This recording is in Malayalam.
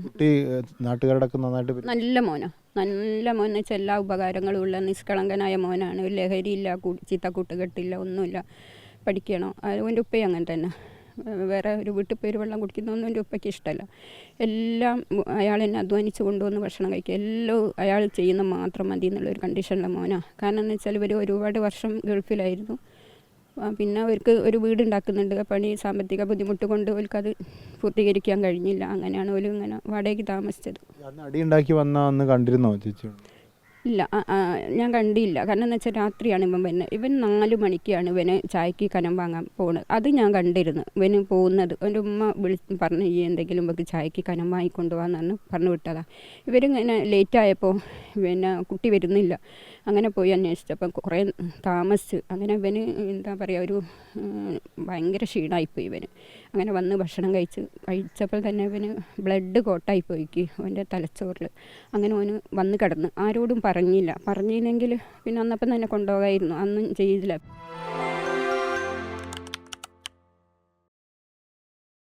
കുട്ടി നാട്ടുകാരോടൊക്കെ നന്നായിട്ട് നല്ല മോനാണ്, നല്ല മോനെന്ന് വെച്ചാൽ എല്ലാ ഉപകാരങ്ങളും ഉള്ള നിഷ്കളങ്കനായ മോനാണ്. ഒരു ലഹരിയില്ല, ചീത്തക്കൂട്ട് കെട്ടില്ല, ഒന്നുമില്ല. പഠിക്കണോ അവൻ്റെ ഉപ്പയും അങ്ങനെ തന്നെ. വേറെ ഒരു വീട്ടിൽ പേര് വെള്ളം കുടിക്കുന്നതൊന്നും എൻ്റെ ഉപ്പയ്ക്ക് ഇഷ്ടമല്ല. എല്ലാം അയാൾ എന്നെ അധ്വാനിച്ച് കൊണ്ടുവന്ന് ഭക്ഷണം കഴിക്കുക, എല്ലാം അയാൾ ചെയ്യുന്ന മാത്രം മതി എന്നുള്ളൊരു കണ്ടീഷനിലെ മോനാണ്. കാരണം എന്ന് വെച്ചാൽ ഇവർ ഒരുപാട് വർഷം ഗൾഫിലായിരുന്നു. പിന്നെ അവർക്ക് ഒരു വീടുണ്ടാക്കുന്നുണ്ട്, പണി സാമ്പത്തിക ബുദ്ധിമുട്ട് കൊണ്ട് അവർക്കത് പൂർത്തീകരിക്കാൻ കഴിഞ്ഞില്ല. അങ്ങനെയാണ് അവർ ഇങ്ങനെ വാടകയ്ക്ക് താമസിച്ചത്. അടി ഉണ്ടാക്കി വന്ന അന്ന് കണ്ടിരുന്നോ ചേച്ചി? ഇല്ല, ഞാൻ കണ്ടില്ല. കാരണം എന്ന് വെച്ചാൽ രാത്രിയാണ് ഇവൻ വരുന്നത്. ഇവൻ 4 മണിക്കാണ് ഇവന് ചായക്ക് കനം വാങ്ങാൻ പോകുന്നത്. അത് ഞാൻ കണ്ടിരുന്നു, ഇവന് പോകുന്നത്. എൻ്റെ ഉമ്മ പറഞ്ഞു ഈ എന്തെങ്കിലും ഇവർക്ക് ചായക്ക് കനം വാങ്ങിക്കൊണ്ട് പോകാമെന്ന് പറഞ്ഞു വിട്ടതാണ്. ഇവരിങ്ങനെ ലേറ്റായപ്പോൾ പിന്നെ കുട്ടി വരുന്നില്ല. അങ്ങനെ പോയി അന്വേഷിച്ചപ്പം കുറേ താമസിച്ച്. അങ്ങനെ ഇവന് എന്താ പറയുക, ഒരു ഭയങ്കര ക്ഷീണമായിപ്പോയി ഇവന്. അങ്ങനെ വന്ന് ഭക്ഷണം കഴിച്ചപ്പോൾ തന്നെ ഇവന് ബ്ലഡ് കോട്ടായിപ്പോയിക്ക് അവൻ്റെ തലച്ചോറിൽ. അങ്ങനെ അവന് വന്ന് കിടന്ന് ആരോടും പറഞ്ഞില്ല. പറഞ്ഞില്ലെങ്കിൽ പിന്നെ അന്നപ്പം തന്നെ കൊണ്ടുപോകായിരുന്നു. അന്നും ചെയ്തില്ല.